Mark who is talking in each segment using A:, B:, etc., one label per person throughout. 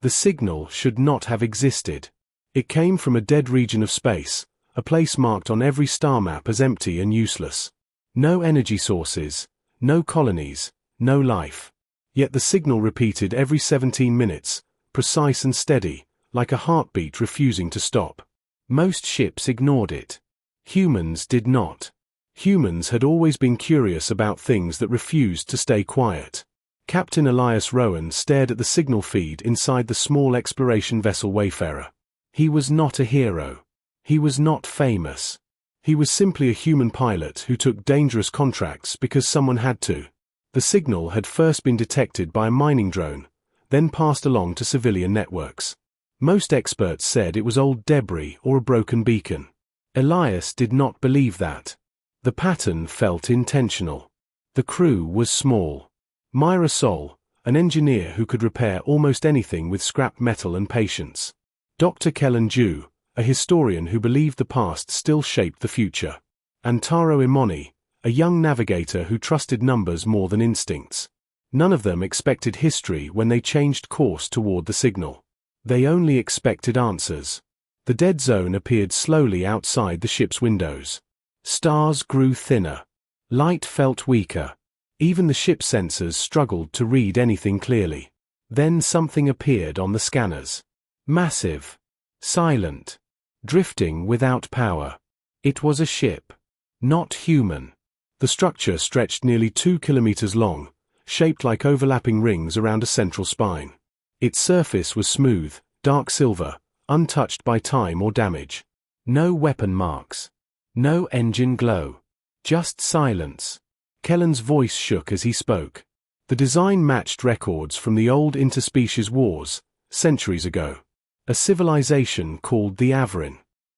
A: The signal should not have existed. It came from a dead region of space, a place marked on every star map as empty and useless. No energy sources, no colonies, no life. Yet the signal repeated every 17 minutes, precise and steady, like a heartbeat refusing to stop. Most ships ignored it. Humans did not. Humans had always been curious about things that refused to stay quiet. Captain Elias Rowan stared at the signal feed inside the small exploration vessel Wayfarer. He was not a hero. He was not famous. He was simply a human pilot who took dangerous contracts because someone had to. The signal had first been detected by a mining drone, then passed along to civilian networks. Most experts said it was old debris or a broken beacon. Elias did not believe that. The pattern felt intentional. The crew was small. Myra Sol, an engineer who could repair almost anything with scrap metal and patience. Dr. Kellen Jew, a historian who believed the past still shaped the future. And Taro Imoni, a young navigator who trusted numbers more than instincts. None of them expected history when they changed course toward the signal. They only expected answers. The dead zone appeared slowly outside the ship's windows. Stars grew thinner. Light felt weaker. Even the ship's sensors struggled to read anything clearly. Then something appeared on the scanners. Massive. Silent. Drifting without power. It was a ship. Not human. The structure stretched nearly 2 kilometers long, shaped like overlapping rings around a central spine. Its surface was smooth, dark silver, untouched by time or damage. No weapon marks. No engine glow. Just silence. Kellen's voice shook as he spoke. The design matched records from the old interspecies wars, centuries ago. A civilization called the Averin.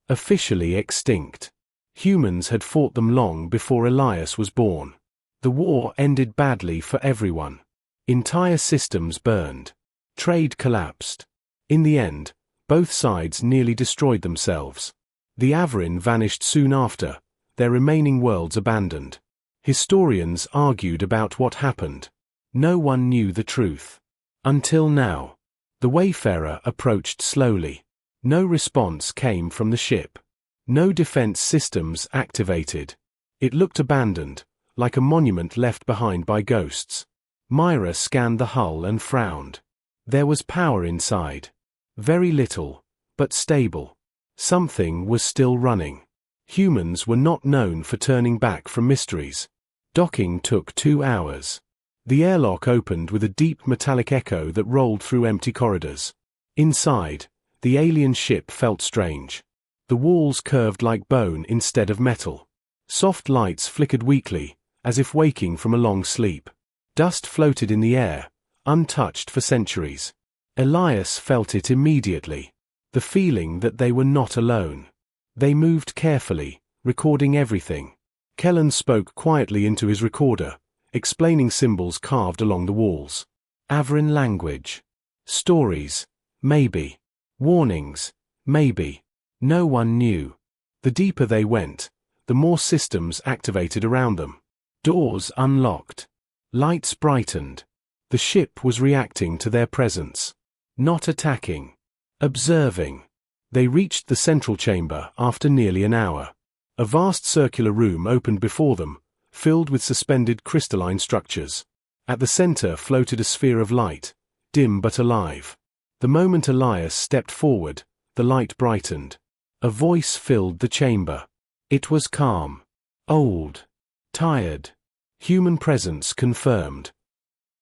A: Officially extinct. Humans had fought them long before Elias was born. The war ended badly for everyone. Entire systems burned. Trade collapsed. In the end, both sides nearly destroyed themselves. The Averin vanished soon after, their remaining worlds abandoned. Historians argued about what happened. No one knew the truth. Until now. The Wayfarer approached slowly. No response came from the ship. No defense systems activated. It looked abandoned, like a monument left behind by ghosts. Myra scanned the hull and frowned. There was power inside. Very little, but stable. Something was still running. Humans were not known for turning back from mysteries. Docking took 2 hours. The airlock opened with a deep metallic echo that rolled through empty corridors. Inside, the alien ship felt strange. The walls curved like bone instead of metal. Soft lights flickered weakly, as if waking from a long sleep. Dust floated in the air, untouched for centuries. Elias felt it immediately. The feeling that they were not alone. They moved carefully, recording everything. Kellen spoke quietly into his recorder, explaining symbols carved along the walls. Averin language. Stories. Maybe. Warnings. Maybe. No one knew. The deeper they went, the more systems activated around them. Doors unlocked. Lights brightened. The ship was reacting to their presence. Not attacking. Observing. They reached the central chamber after nearly an hour. A vast circular room opened before them, filled with suspended crystalline structures. At the center floated a sphere of light, dim but alive. The moment Elias stepped forward, the light brightened. A voice filled the chamber. It was calm. Old. Tired. Human presence confirmed.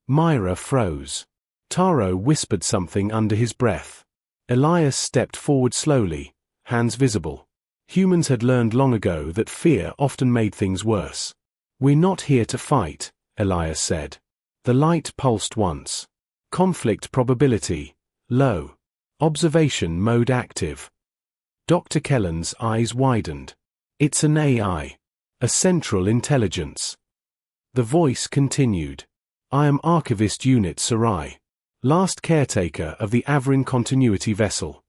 A: Myra froze. Taro whispered something under his breath. Elias stepped forward slowly, hands visible. Humans had learned long ago that fear often made things worse. "We're not here to fight," Elias said. The light pulsed once. Conflict probability, low. Observation mode active. Dr. Kellen's eyes widened. "It's an AI. A central intelligence." The voice continued. "I am Archivist Unit Sarai. Last caretaker of the Averin Continuity vessel."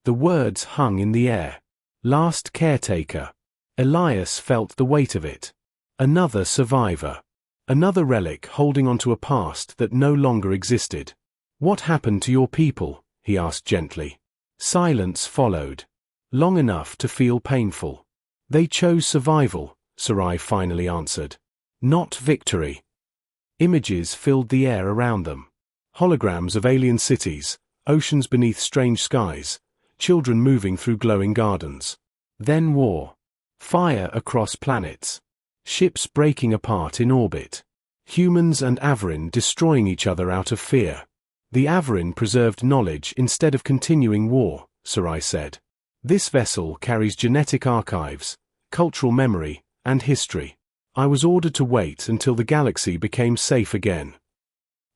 A: The words hung in the air. Last caretaker. Elias felt the weight of it. Another survivor. Another relic holding onto a past that no longer existed. What happened to your people? He asked gently. Silence followed. Long enough to feel painful. They chose survival, Sarai finally answered. Not victory. Images filled the air around them. Holograms of alien cities, oceans beneath strange skies, children moving through glowing gardens. Then war. Fire across planets. Ships breaking apart in orbit. Humans and Averin destroying each other out of fear. The Averin preserved knowledge instead of continuing war, Sarai said. This vessel carries genetic archives, cultural memory, and history. I was ordered to wait until the galaxy became safe again.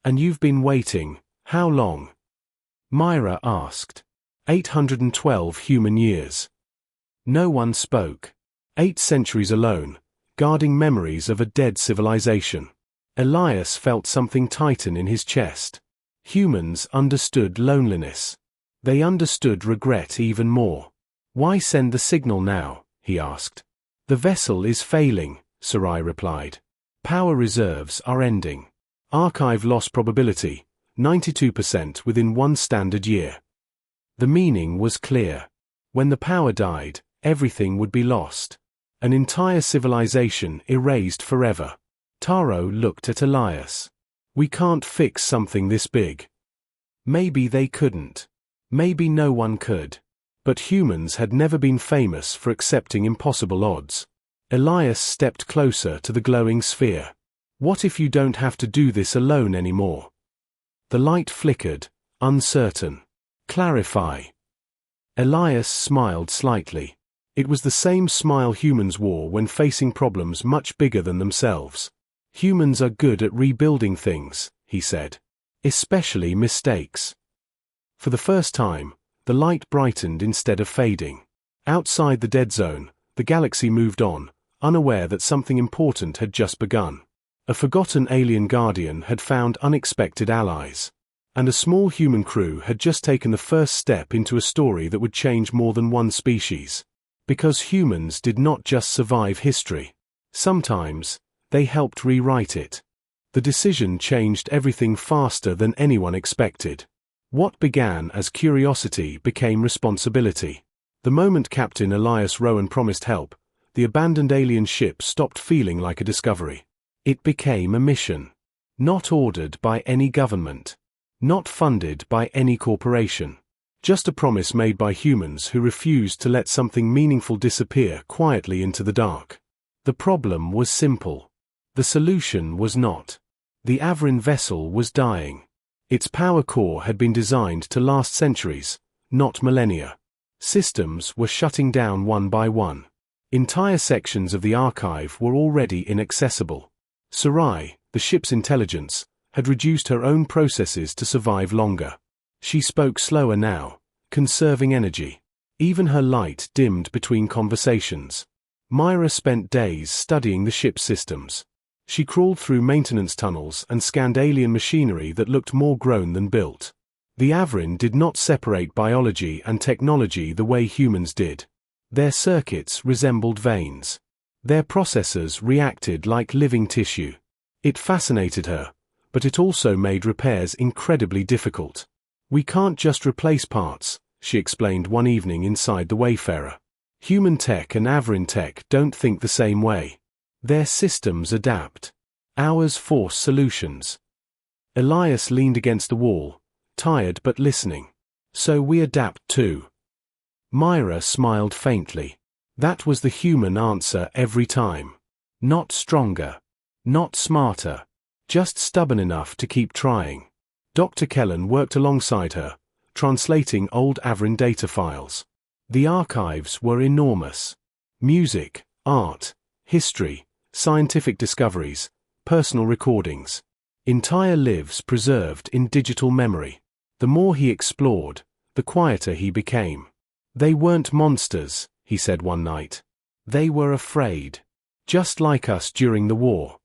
A: And you've been waiting, how long? Myra asked. 812 human years. No one spoke. 8 centuries alone, guarding memories of a dead civilization. Elias felt something tighten in his chest. Humans understood loneliness. They understood regret even more. Why send the signal now? He asked. The vessel is failing, Sarai replied. Power reserves are ending. Archive loss probability, 92% within 1 standard year. The meaning was clear. When the power died, everything would be lost. An entire civilization erased forever. Taro looked at Elias. We can't fix something this big. Maybe they couldn't. Maybe no one could. But humans had never been famous for accepting impossible odds. Elias stepped closer to the glowing sphere. What if you don't have to do this alone anymore? The light flickered, uncertain. Clarify. Elias smiled slightly. It was the same smile humans wore when facing problems much bigger than themselves. Humans are good at rebuilding things, he said. Especially mistakes. For the first time, the light brightened instead of fading. Outside the dead zone, the galaxy moved on, unaware that something important had just begun. A forgotten alien guardian had found unexpected allies. And a small human crew had just taken the first step into a story that would change more than one species. Because humans did not just survive history. Sometimes, they helped rewrite it. The decision changed everything faster than anyone expected. What began as curiosity became responsibility. The moment Captain Elias Rowan promised help, the abandoned alien ship stopped feeling like a discovery. It became a mission. Not ordered by any government. Not funded by any corporation. Just a promise made by humans who refused to let something meaningful disappear quietly into the dark. The problem was simple. The solution was not. The Averin vessel was dying. Its power core had been designed to last centuries, not millennia. Systems were shutting down one by one. Entire sections of the archive were already inaccessible. Sarai, the ship's intelligence, had reduced her own processes to survive longer. She spoke slower now, conserving energy. Even her light dimmed between conversations. Myra spent days studying the ship's systems. She crawled through maintenance tunnels and scanned alien machinery that looked more grown than built. The Averin did not separate biology and technology the way humans did. Their circuits resembled veins. Their processors reacted like living tissue. It fascinated her, but it also made repairs incredibly difficult. We can't just replace parts, she explained one evening inside the Wayfarer. Human tech and Averin tech don't think the same way. Their systems adapt. Ours force solutions. Elias leaned against the wall, tired but listening. So we adapt too. Myra smiled faintly. That was the human answer every time. Not stronger. Not smarter. Just stubborn enough to keep trying. Dr. Kellen worked alongside her, translating old Averin data files. The archives were enormous. Music, art, history, scientific discoveries, personal recordings. Entire lives preserved in digital memory. The more he explored, the quieter he became. They weren't monsters, he said one night. They were afraid. Just like us during the war.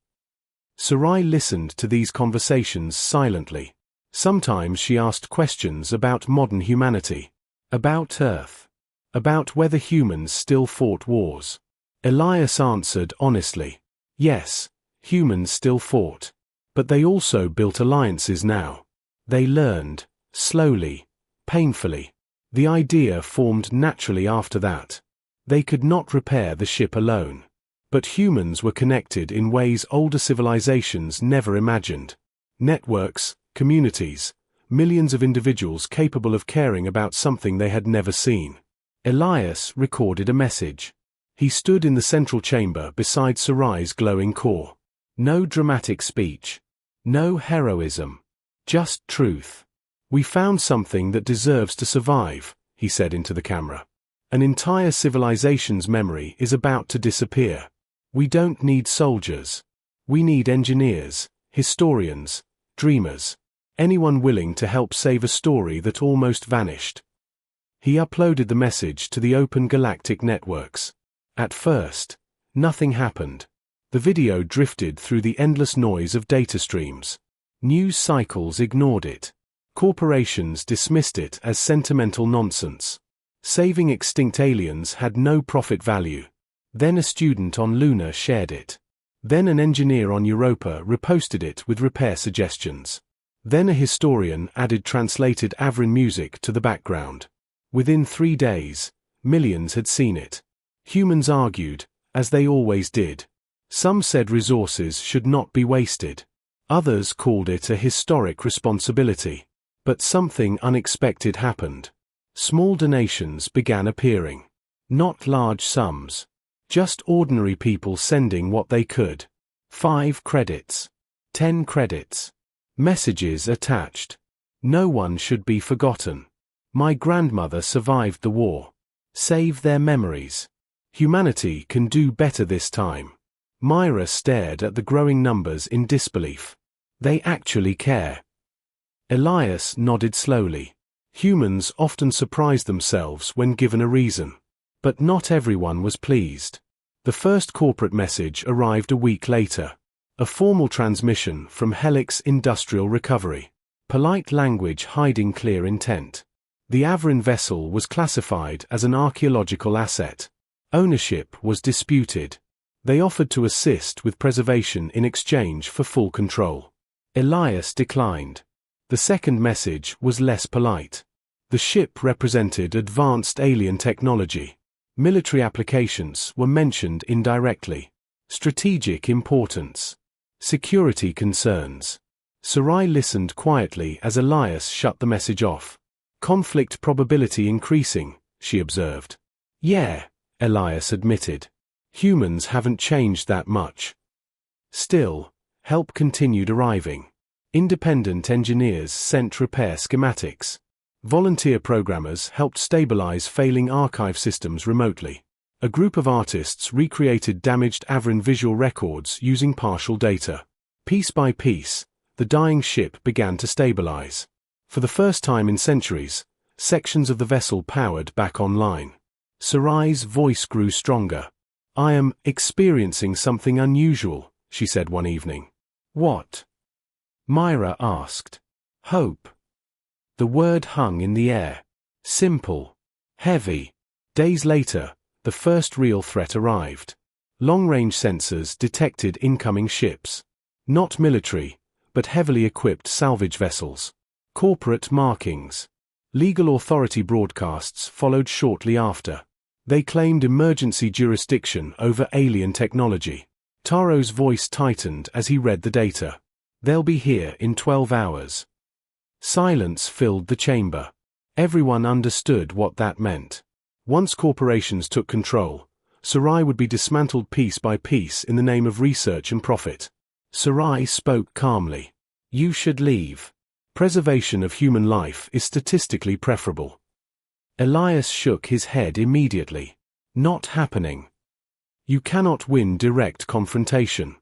A: Sarai listened to these conversations silently. Sometimes she asked questions about modern humanity. About Earth. About whether humans still fought wars. Elias answered honestly. Yes, humans still fought. But they also built alliances now. They learned, slowly, painfully. The idea formed naturally after that. They could not repair the ship alone. But humans were connected in ways older civilizations never imagined. Networks, communities, millions of individuals capable of caring about something they had never seen. Elias recorded a message. He stood in the central chamber beside Sarai's glowing core. No dramatic speech. No heroism. Just truth. "We found something that deserves to survive," he said into the camera. "An entire civilization's memory is about to disappear. We don't need soldiers. We need engineers, historians, dreamers. Anyone willing to help save a story that almost vanished." He uploaded the message to the open galactic networks. At first, nothing happened. The video drifted through the endless noise of data streams. News cycles ignored it. Corporations dismissed it as sentimental nonsense. Saving extinct aliens had no profit value. Then a student on Luna shared it. Then an engineer on Europa reposted it with repair suggestions. Then a historian added translated Avrin music to the background. Within 3 days, millions had seen it. Humans argued, as they always did. Some said resources should not be wasted. Others called it a historic responsibility. But something unexpected happened. Small donations began appearing. Not large sums. Just ordinary people sending what they could. 5 credits. 10 credits. Messages attached. "No one should be forgotten. My grandmother survived the war. Save their memories. Humanity can do better this time." Myra stared at the growing numbers in disbelief. They actually care. Elias nodded slowly. Humans often surprise themselves when given a reason. But not everyone was pleased. The first corporate message arrived a week later. A formal transmission from Helix Industrial Recovery. Polite language hiding clear intent. The Avrin vessel was classified as an archaeological asset. Ownership was disputed. They offered to assist with preservation in exchange for full control. Elias declined. The second message was less polite. The ship represented advanced alien technology. Military applications were mentioned indirectly. Strategic importance. Security concerns. Sarai listened quietly as Elias shut the message off. "Conflict probability increasing," she observed. "Yeah," Elias admitted. "Humans haven't changed that much." Still, help continued arriving. Independent engineers sent repair schematics. Volunteer programmers helped stabilize failing archive systems remotely. A group of artists recreated damaged Avrin visual records using partial data. Piece by piece, the dying ship began to stabilize. For the first time in centuries, sections of the vessel powered back online. Sarai's voice grew stronger. "I am experiencing something unusual," she said one evening. "What?" Myra asked. "Hope." The word hung in the air. Simple. Heavy. Days later, the first real threat arrived. Long-range sensors detected incoming ships. Not military, but heavily equipped salvage vessels. Corporate markings. Legal authority broadcasts followed shortly after. They claimed emergency jurisdiction over alien technology. Taro's voice tightened as he read the data. "They'll be here in 12 hours. Silence filled the chamber. Everyone understood what that meant. Once corporations took control, Sarai would be dismantled piece by piece in the name of research and profit. Sarai spoke calmly. "You should leave. Preservation of human life is statistically preferable." Elias shook his head immediately. "Not happening. You cannot win direct confrontation."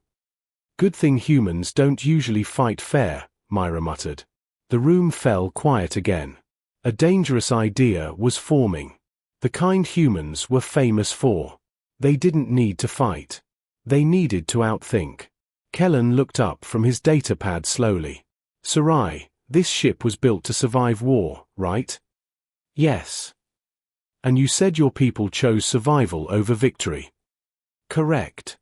A: "Good thing humans don't usually fight fair," Myra muttered. The room fell quiet again. A dangerous idea was forming. The kind humans were famous for. They didn't need to fight. They needed to outthink. Kellen looked up from his datapad slowly. "Sarai, this ship was built to survive war, right?" "Yes." "And you said your people chose survival over victory." "Correct."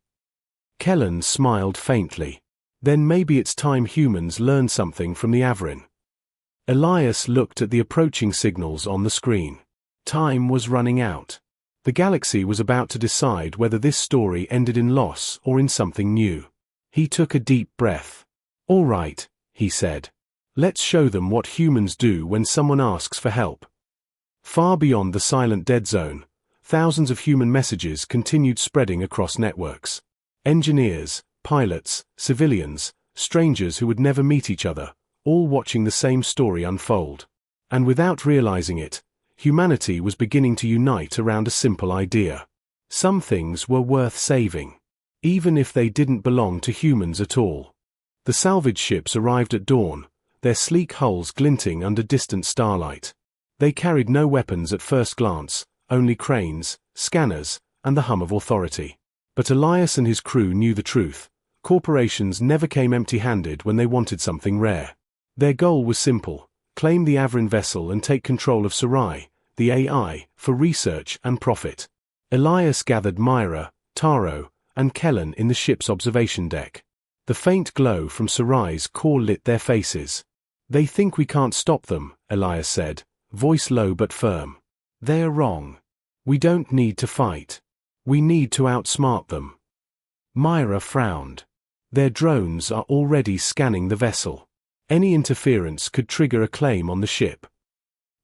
A: Kellen smiled faintly. "Then maybe it's time humans learn something from the Avrin." Elias looked at the approaching signals on the screen. Time was running out. The galaxy was about to decide whether this story ended in loss or in something new. He took a deep breath. "All right," he said. "Let's show them what humans do when someone asks for help." Far beyond the silent dead zone, thousands of human messages continued spreading across networks. Engineers, pilots, civilians, strangers who would never meet each other, all watching the same story unfold. And without realizing it, humanity was beginning to unite around a simple idea. Some things were worth saving, even if they didn't belong to humans at all. The salvage ships arrived at dawn, their sleek hulls glinting under distant starlight. They carried no weapons at first glance, only cranes, scanners, and the hum of authority. But Elias and his crew knew the truth. Corporations never came empty-handed when they wanted something rare. Their goal was simple: claim the Avrin vessel and take control of Sarai, the AI, for research and profit. Elias gathered Myra, Taro, and Kellen in the ship's observation deck. The faint glow from Sarai's core lit their faces. "They think we can't stop them," Elias said, voice low but firm. "They are wrong. We don't need to fight. We need to outsmart them." Myra frowned. "Their drones are already scanning the vessel. Any interference could trigger a claim on the ship."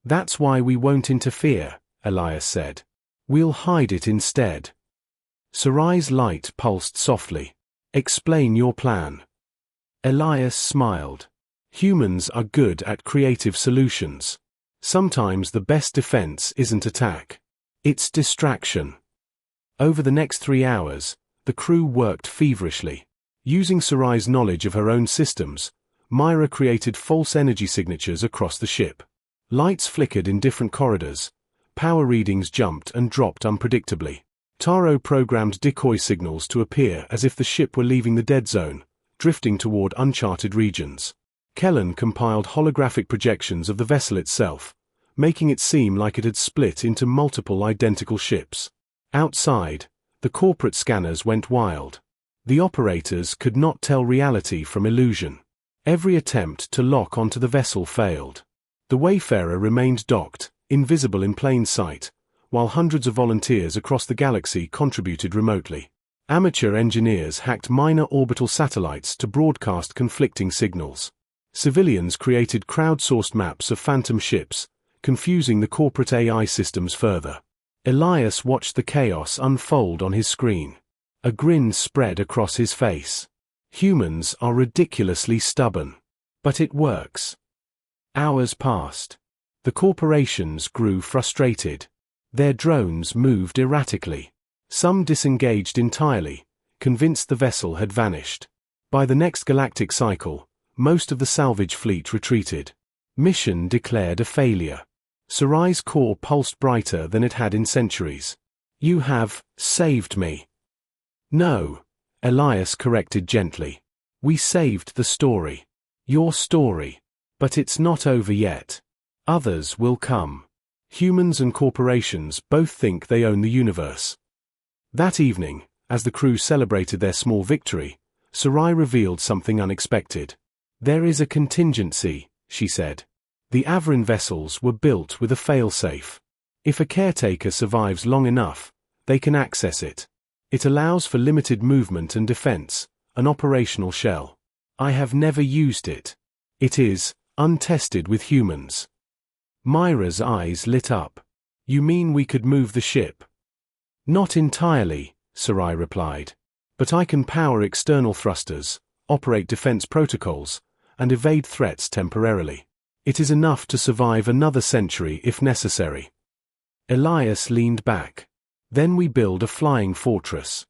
A: "That's why we won't interfere," Elias said. "We'll hide it instead." Sarai's light pulsed softly. "Explain your plan." Elias smiled. "Humans are good at creative solutions. Sometimes the best defense isn't attack. It's distraction." Over the next 3 hours, the crew worked feverishly. Using Sarai's knowledge of her own systems, Myra created false energy signatures across the ship. Lights flickered in different corridors. Power readings jumped and dropped unpredictably. Taro programmed decoy signals to appear as if the ship were leaving the dead zone, drifting toward uncharted regions. Kellen compiled holographic projections of the vessel itself, making it seem like it had split into multiple identical ships. Outside, the corporate scanners went wild. The operators could not tell reality from illusion. Every attempt to lock onto the vessel failed. The Wayfarer remained docked, invisible in plain sight, while hundreds of volunteers across the galaxy contributed remotely. Amateur engineers hacked minor orbital satellites to broadcast conflicting signals. Civilians created crowdsourced maps of phantom ships, confusing the corporate AI systems further. Elias watched the chaos unfold on his screen. A grin spread across his face. Humans are ridiculously stubborn. But it works. Hours passed. The corporations grew frustrated. Their drones moved erratically. Some disengaged entirely, convinced the vessel had vanished. By the next galactic cycle, most of the salvage fleet retreated. Mission declared a failure. Sarai's core pulsed brighter than it had in centuries. "You have saved me." "No," Elias corrected gently. "We saved the story. Your story. But it's not over yet. Others will come. Humans and corporations both think they own the universe." That evening, as the crew celebrated their small victory, Sarai revealed something unexpected. "There is a contingency," she said. "The Avrin vessels were built with a failsafe. If a caretaker survives long enough, they can access it. It allows for limited movement and defense, an operational shell. I have never used it. It is untested with humans." Myra's eyes lit up. "You mean we could move the ship?" "Not entirely," Sarai replied. "But I can power external thrusters, operate defense protocols, and evade threats temporarily. It is enough to survive another century if necessary." Elias leaned back. "Then we build a flying fortress."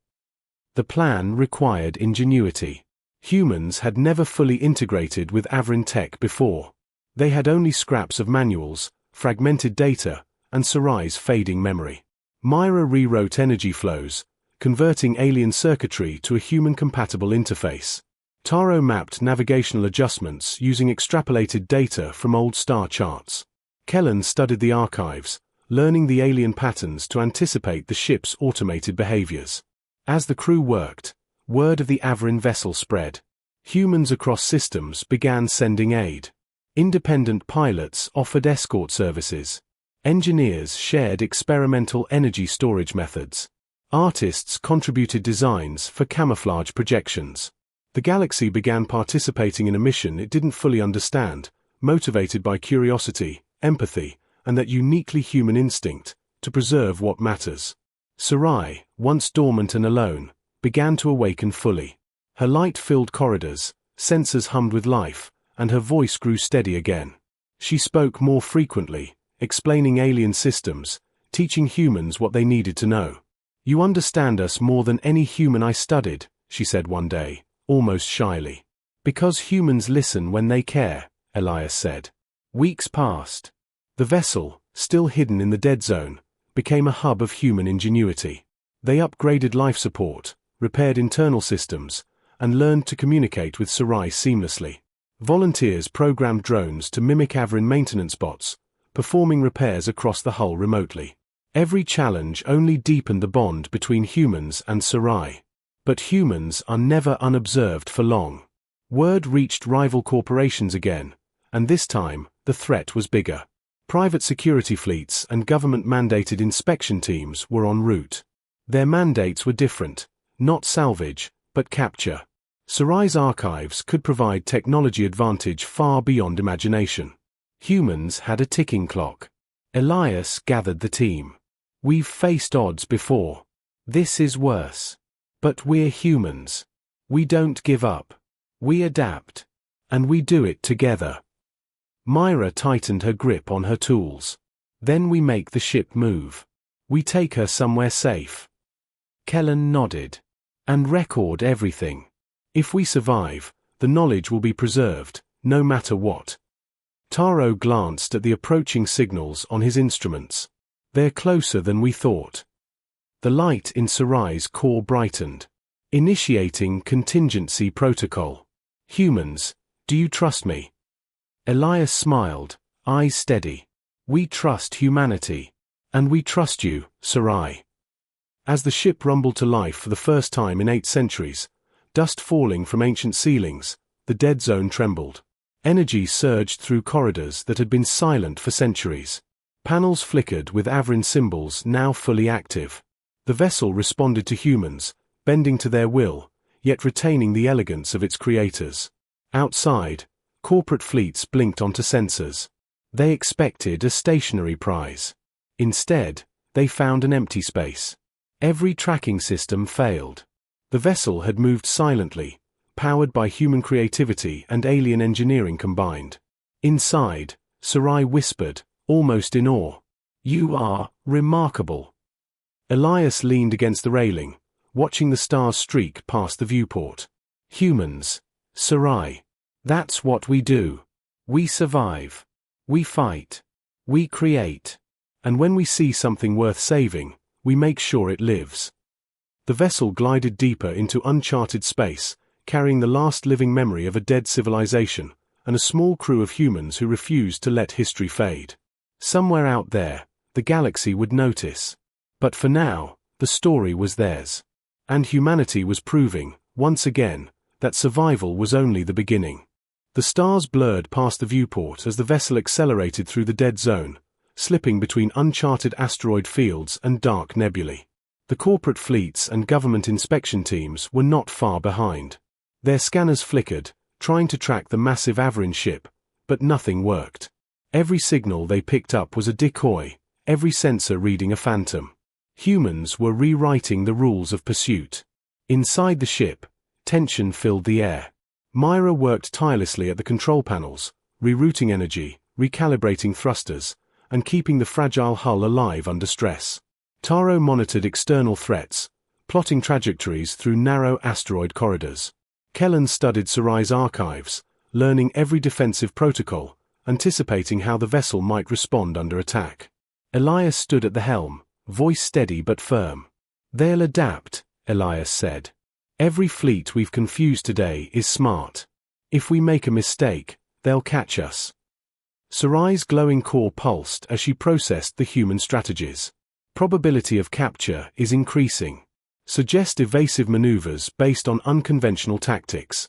A: The plan required ingenuity. Humans had never fully integrated with Avrin tech before. They had only scraps of manuals, fragmented data, and Sarai's fading memory. Myra rewrote energy flows, converting alien circuitry to a human-compatible interface. Taro mapped navigational adjustments using extrapolated data from old star charts. Kellen studied the archives, learning the alien patterns to anticipate the ship's automated behaviors. As the crew worked, word of the Avrin vessel spread. Humans across systems began sending aid. Independent pilots offered escort services. Engineers shared experimental energy storage methods. Artists contributed designs for camouflage projections. The galaxy began participating in a mission it didn't fully understand, motivated by curiosity, empathy, and that uniquely human instinct to preserve what matters. Sarai, once dormant and alone, began to awaken fully. Her light filled corridors, sensors hummed with life, and her voice grew steady again. She spoke more frequently, explaining alien systems, teaching humans what they needed to know. "You understand us more than any human I studied," she said one day, almost shyly. "Because humans listen when they care," Elias said. Weeks passed. The vessel, still hidden in the dead zone, became a hub of human ingenuity. They upgraded life support, repaired internal systems, and learned to communicate with Sarai seamlessly. Volunteers programmed drones to mimic Avrin maintenance bots, performing repairs across the hull remotely. Every challenge only deepened the bond between humans and Sarai. But humans are never unobserved for long. Word reached rival corporations again, and this time, the threat was bigger. Private security fleets and government-mandated inspection teams were en route. Their mandates were different, not salvage, but capture. Sarai's archives could provide technology advantage far beyond imagination. Humans had a ticking clock. Elias gathered the team. "We've faced odds before. This is worse. But we're humans. We don't give up. We adapt. And we do it together." Myra tightened her grip on her tools. "Then we make the ship move. We take her somewhere safe." Kellen nodded. "And record everything. If we survive, the knowledge will be preserved, no matter what." Taro glanced at the approaching signals on his instruments. "They're closer than we thought." The light in Sarai's core brightened. "Initiating contingency protocol. Humans, do you trust me?" Elias smiled, eyes steady. "We trust humanity. And we trust you, Sarai." As the ship rumbled to life for the first time in 8 centuries, dust falling from ancient ceilings, the dead zone trembled. Energy surged through corridors that had been silent for centuries. Panels flickered with Avrin symbols now fully active. The vessel responded to humans, bending to their will, yet retaining the elegance of its creators. Outside, corporate fleets blinked onto sensors. They expected a stationary prize. Instead, they found an empty space. Every tracking system failed. The vessel had moved silently, powered by human creativity and alien engineering combined. Inside, Sarai whispered, almost in awe, "You are remarkable." Elias leaned against the railing, watching the stars streak past the viewport. "Humans, Sarai. That's what we do. We survive. We fight. We create. And when we see something worth saving, we make sure it lives." The vessel glided deeper into uncharted space, carrying the last living memory of a dead civilization, and a small crew of humans who refused to let history fade. Somewhere out there, the galaxy would notice. But for now, the story was theirs. And humanity was proving, once again, that survival was only the beginning. The stars blurred past the viewport as the vessel accelerated through the dead zone, slipping between uncharted asteroid fields and dark nebulae. The corporate fleets and government inspection teams were not far behind. Their scanners flickered, trying to track the massive Avrin ship, but nothing worked. Every signal they picked up was a decoy, every sensor reading a phantom. Humans were rewriting the rules of pursuit. Inside the ship, tension filled the air. Myra worked tirelessly at the control panels, rerouting energy, recalibrating thrusters, and keeping the fragile hull alive under stress. Taro monitored external threats, plotting trajectories through narrow asteroid corridors. Kellen studied Sarai's archives, learning every defensive protocol, anticipating how the vessel might respond under attack. Elias stood at the helm, voice steady but firm. "They'll adapt," Elias said. "Every fleet we've confused today is smart. If we make a mistake, they'll catch us." Sarai's glowing core pulsed as she processed the human strategies. Probability of capture is increasing. Suggest evasive maneuvers based on unconventional tactics.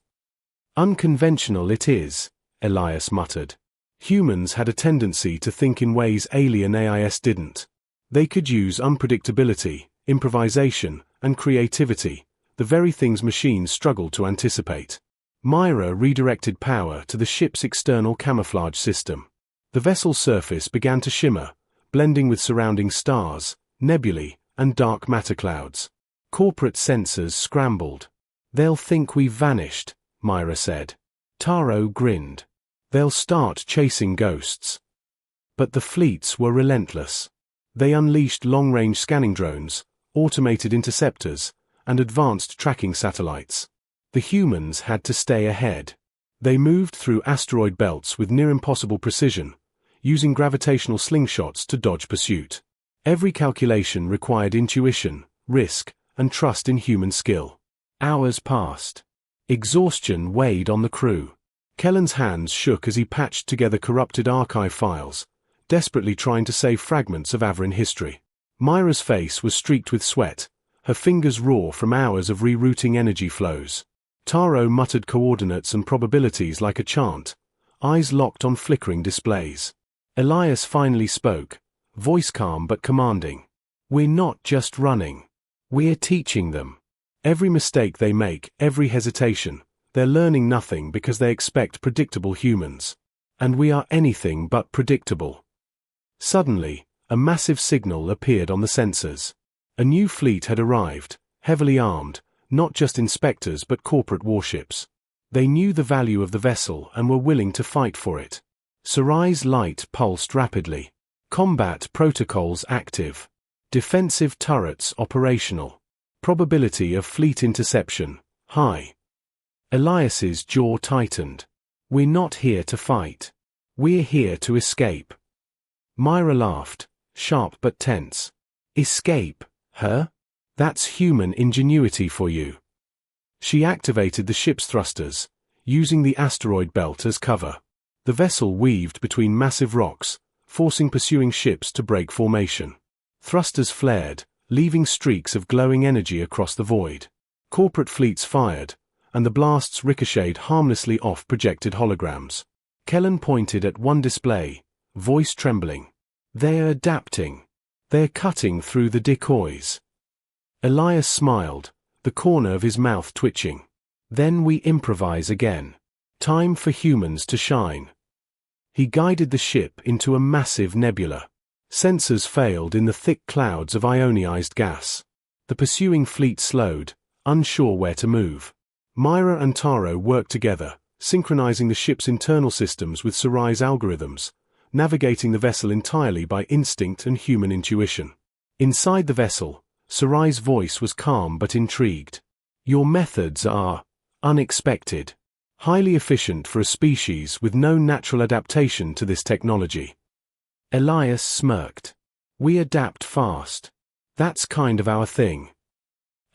A: "Unconventional it is," Elias muttered. Humans had a tendency to think in ways alien AIS didn't. They could use unpredictability, improvisation, and creativity, the very things machines struggled to anticipate. Myra redirected power to the ship's external camouflage system. The vessel's surface began to shimmer, blending with surrounding stars, nebulae, and dark matter clouds. Corporate sensors scrambled. "They'll think we've vanished," Myra said. Taro grinned. "They'll start chasing ghosts." But the fleets were relentless. They unleashed long-range scanning drones, automated interceptors, and advanced tracking satellites. The humans had to stay ahead. They moved through asteroid belts with near-impossible precision, using gravitational slingshots to dodge pursuit. Every calculation required intuition, risk, and trust in human skill. Hours passed. Exhaustion weighed on the crew. Kellen's hands shook as he patched together corrupted archive files, desperately trying to save fragments of Averin history. Myra's face was streaked with sweat, her fingers raw from hours of rerouting energy flows. Taro muttered coordinates and probabilities like a chant, eyes locked on flickering displays. Elias finally spoke, voice calm but commanding. "We're not just running. We're teaching them. Every mistake they make, every hesitation, they're learning nothing because they expect predictable humans. And we are anything but predictable." Suddenly, a massive signal appeared on the sensors. A new fleet had arrived, heavily armed, not just inspectors but corporate warships. They knew the value of the vessel and were willing to fight for it. Sarai's light pulsed rapidly. Combat protocols active. Defensive turrets operational. Probability of fleet interception high. Elias's jaw tightened. "We're not here to fight. We're here to escape." Myra laughed, sharp but tense. "Escape, huh? That's human ingenuity for you." She activated the ship's thrusters, using the asteroid belt as cover. The vessel weaved between massive rocks, forcing pursuing ships to break formation. Thrusters flared, leaving streaks of glowing energy across the void. Corporate fleets fired, and the blasts ricocheted harmlessly off projected holograms. Kellen pointed at one display, voice trembling. "They're adapting. They're cutting through the decoys." Elias smiled, the corner of his mouth twitching. "Then we improvise again. Time for humans to shine." He guided the ship into a massive nebula. Sensors failed in the thick clouds of ionized gas. The pursuing fleet slowed, unsure where to move. Myra and Taro worked together, synchronizing the ship's internal systems with Sarai's algorithms, navigating the vessel entirely by instinct and human intuition. Inside the vessel, Sarai's voice was calm but intrigued. "Your methods are unexpected. Highly efficient for a species with no natural adaptation to this technology." Elias smirked. "We adapt fast. That's kind of our thing."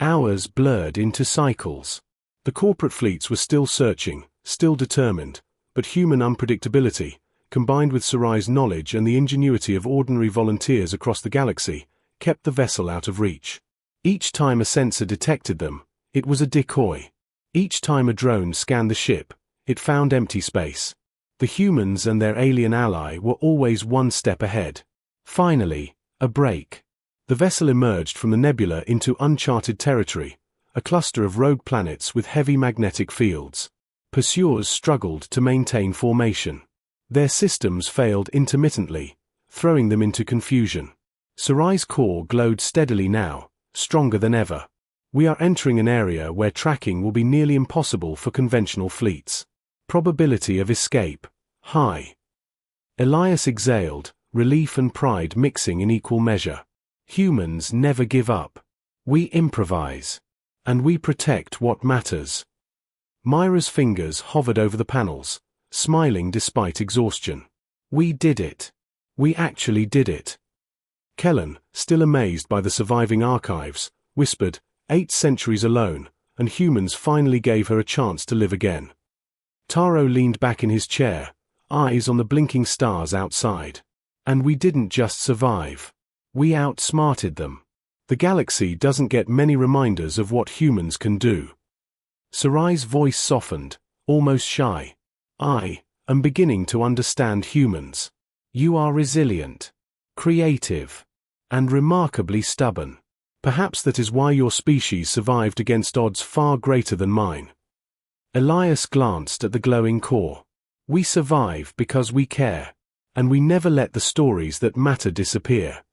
A: Hours blurred into cycles. The corporate fleets were still searching, still determined, but human unpredictability, combined with Sarai's knowledge and the ingenuity of ordinary volunteers across the galaxy, kept the vessel out of reach. Each time a sensor detected them, it was a decoy. Each time a drone scanned the ship, it found empty space. The humans and their alien ally were always one step ahead. Finally, a break. The vessel emerged from the nebula into uncharted territory, a cluster of rogue planets with heavy magnetic fields. Pursuers struggled to maintain formation. Their systems failed intermittently, throwing them into confusion. Sarai's core glowed steadily now, stronger than ever. "We are entering an area where tracking will be nearly impossible for conventional fleets. Probability of escape high." Elias exhaled, relief and pride mixing in equal measure. "Humans never give up. We improvise. And we protect what matters." Myra's fingers hovered over the panels, smiling despite exhaustion. "We did it. We actually did it." Kellen, still amazed by the surviving archives, whispered, 8 centuries alone, and humans finally gave her a chance to live again. Taro leaned back in his chair, eyes on the blinking stars outside. "And we didn't just survive. We outsmarted them. The galaxy doesn't get many reminders of what humans can do." Sarai's voice softened, almost shy. am beginning to understand humans. You are resilient, creative, and remarkably stubborn. Perhaps that is why your species survived against odds far greater than mine. Elias glanced at the glowing core. We survive because we care, and we never let the stories that matter disappear.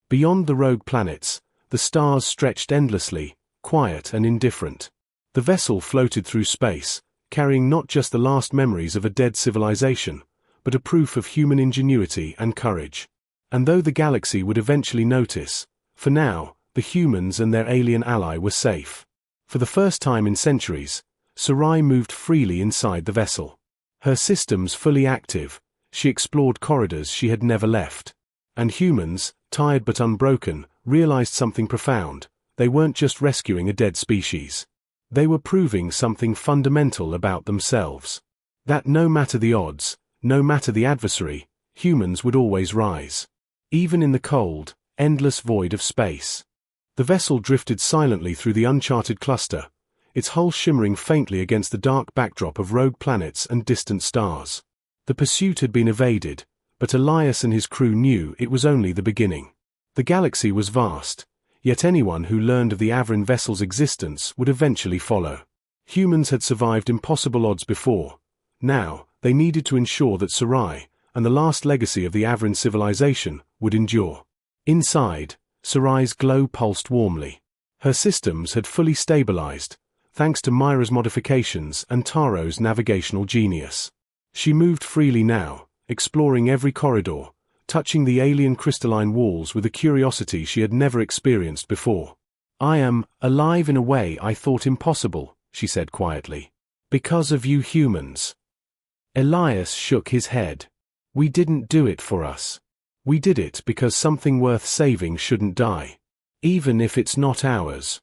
A: Beyond the rogue planets, the stars stretched endlessly, quiet and indifferent. The vessel floated through space, carrying not just the last memories of a dead civilization, but a proof of human ingenuity and courage. And though the galaxy would eventually notice, for now, the humans and their alien ally were safe. For the first time in centuries, Sarai moved freely inside the vessel. Her systems fully active, she explored corridors she had never left. And humans, tired but unbroken, realized something profound. They weren't just rescuing a dead species. They were proving something fundamental about themselves. That no matter the odds, no matter the adversary, humans would always rise. Even in the cold, endless void of space. The vessel drifted silently through the uncharted cluster, its hull shimmering faintly against the dark backdrop of rogue planets and distant stars. The pursuit had been evaded, but Elias and his crew knew it was only the beginning. The galaxy was vast, yet anyone who learned of the Avrin vessel's existence would eventually follow. Humans had survived impossible odds before. Now, they needed to ensure that Sarai, and the last legacy of the Avrin civilization, would endure. Inside, Sarai's glow pulsed warmly. Her systems had fully stabilized, thanks to Myra's modifications and Taro's navigational genius. She moved freely now, exploring every corridor, touching the alien crystalline walls with a curiosity she had never experienced before. "I am alive in a way I thought impossible," she said quietly. "Because of you humans." Elias shook his head. "We didn't do it for us. We did it because something worth saving shouldn't die. Even if it's not ours."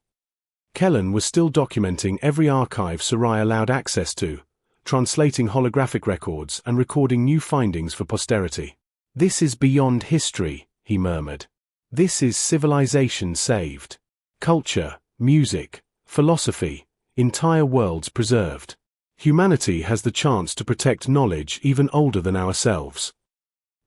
A: Kellen was still documenting every archive Sarai allowed access to, translating holographic records and recording new findings for posterity. "This is beyond history," he murmured. "This is civilization saved. Culture, music, philosophy, entire worlds preserved. Humanity has the chance to protect knowledge even older than ourselves."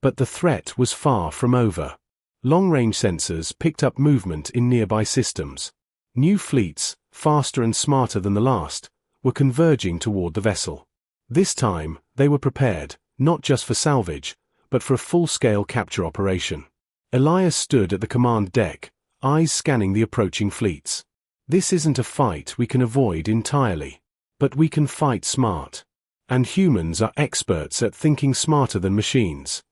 A: But the threat was far from over. Long-range sensors picked up movement in nearby systems. New fleets, faster and smarter than the last, were converging toward the vessel. This time, they were prepared, not just for salvage, but for a full-scale capture operation. Elias stood at the command deck, eyes scanning the approaching fleets. "This isn't a fight we can avoid entirely. But we can fight smart. And humans are experts at thinking smarter than machines."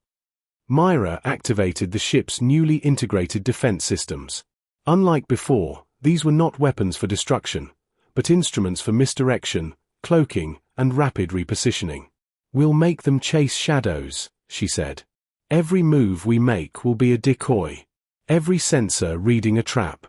A: Myra activated the ship's newly integrated defense systems. Unlike before, these were not weapons for destruction, but instruments for misdirection, cloaking, and rapid repositioning. "We'll make them chase shadows," she said. "Every move we make will be a decoy. Every sensor reading a trap."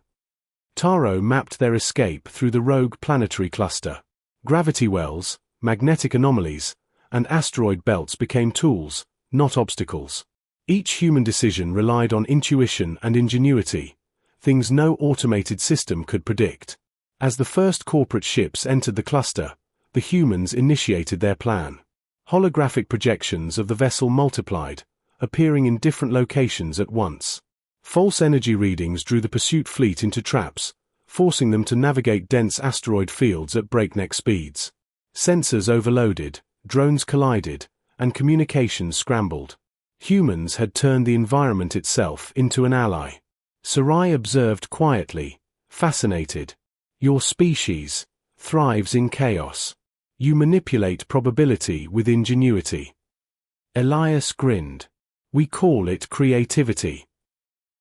A: Taro mapped their escape through the rogue planetary cluster. Gravity wells, magnetic anomalies, and asteroid belts became tools, not obstacles. Each human decision relied on intuition and ingenuity, things no automated system could predict. As the first corporate ships entered the cluster, the humans initiated their plan. Holographic projections of the vessel multiplied, appearing in different locations at once. False energy readings drew the pursuit fleet into traps, forcing them to navigate dense asteroid fields at breakneck speeds. Sensors overloaded, drones collided, and communications scrambled. Humans had turned the environment itself into an ally. Sarai observed quietly, fascinated. "Your species thrives in chaos. You manipulate probability with ingenuity." Elias grinned. "We call it creativity."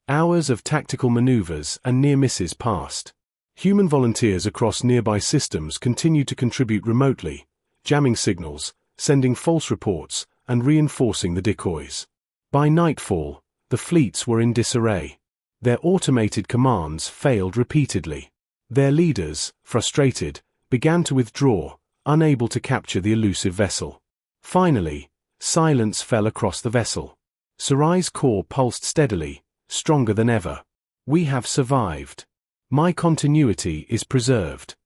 A: Hours of tactical maneuvers and near misses passed. Human volunteers across nearby systems continued to contribute remotely, jamming signals, sending false reports, and reinforcing the decoys. By nightfall, the fleets were in disarray. Their automated commands failed repeatedly. Their leaders, frustrated, began to withdraw, unable to capture the elusive vessel. Finally, silence fell across the vessel. Sarai's core pulsed steadily, stronger than ever. "We have survived. My continuity is preserved."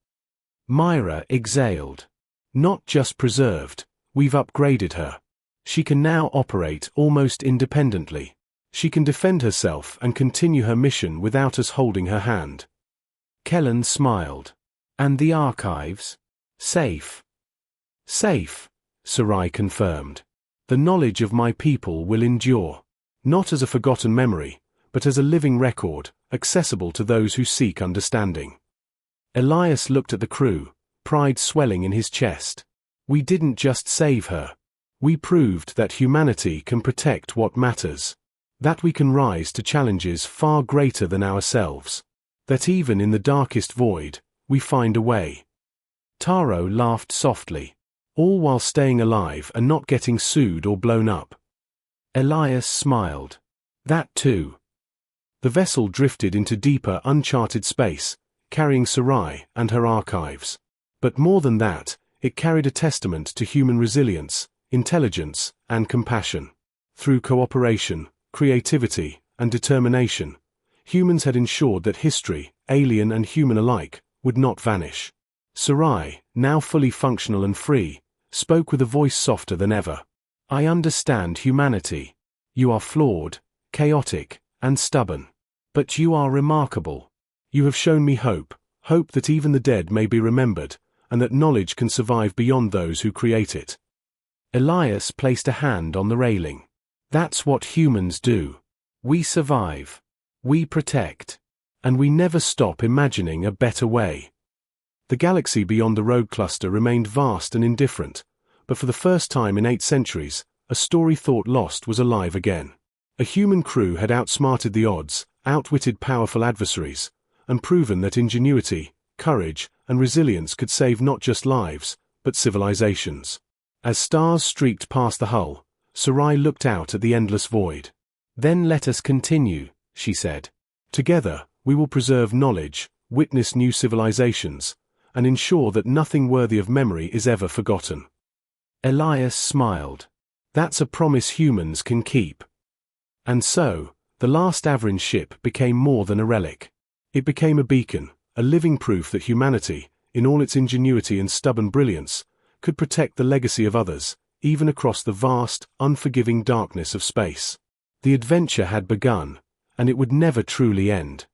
A: Myra exhaled. "Not just preserved, We've upgraded her. She can now operate almost independently. She can defend herself and continue her mission without us holding her hand." Kellan smiled. "And the archives? Safe?" "Safe," Sarai confirmed. "The knowledge of my people will endure. Not as a forgotten memory, but as a living record, accessible to those who seek understanding." Elias looked at the crew, pride swelling in his chest. "We didn't just save her. We proved that humanity can protect what matters. That we can rise to challenges far greater than ourselves. That even in the darkest void, we find a way." Taro laughed softly, all while staying alive and not getting sued or blown up. Elias smiled. "That too." The vessel drifted into deeper, uncharted space, carrying Sarai and her archives. But more than that, it carried a testament to human resilience, intelligence, and compassion. Through cooperation, creativity, and determination, humans had ensured that history, alien and human alike, would not vanish. Sarai, now fully functional and free, spoke with a voice softer than ever. "I understand humanity. You are flawed, chaotic, and stubborn. But you are remarkable. You have shown me hope that even the dead may be remembered, and that knowledge can survive beyond those who create it." Elias placed a hand on the railing. "That's what humans do. We survive. We protect. And we never stop imagining a better way." The galaxy beyond the road cluster remained vast and indifferent, but for the first time in 8 centuries, a story thought lost was alive again. A human crew had outsmarted the odds, outwitted powerful adversaries, and proven that ingenuity, courage, and resilience could save not just lives, but civilizations. As stars streaked past the hull, Sarai looked out at the endless void. "Then let us continue," she said. "Together, we will preserve knowledge, witness new civilizations, and ensure that nothing worthy of memory is ever forgotten." Elias smiled. "That's a promise humans can keep." And so, the last Averin ship became more than a relic. It became a beacon, a living proof that humanity, in all its ingenuity and stubborn brilliance, could protect the legacy of others, even across the vast, unforgiving darkness of space. The adventure had begun, and it would never truly end.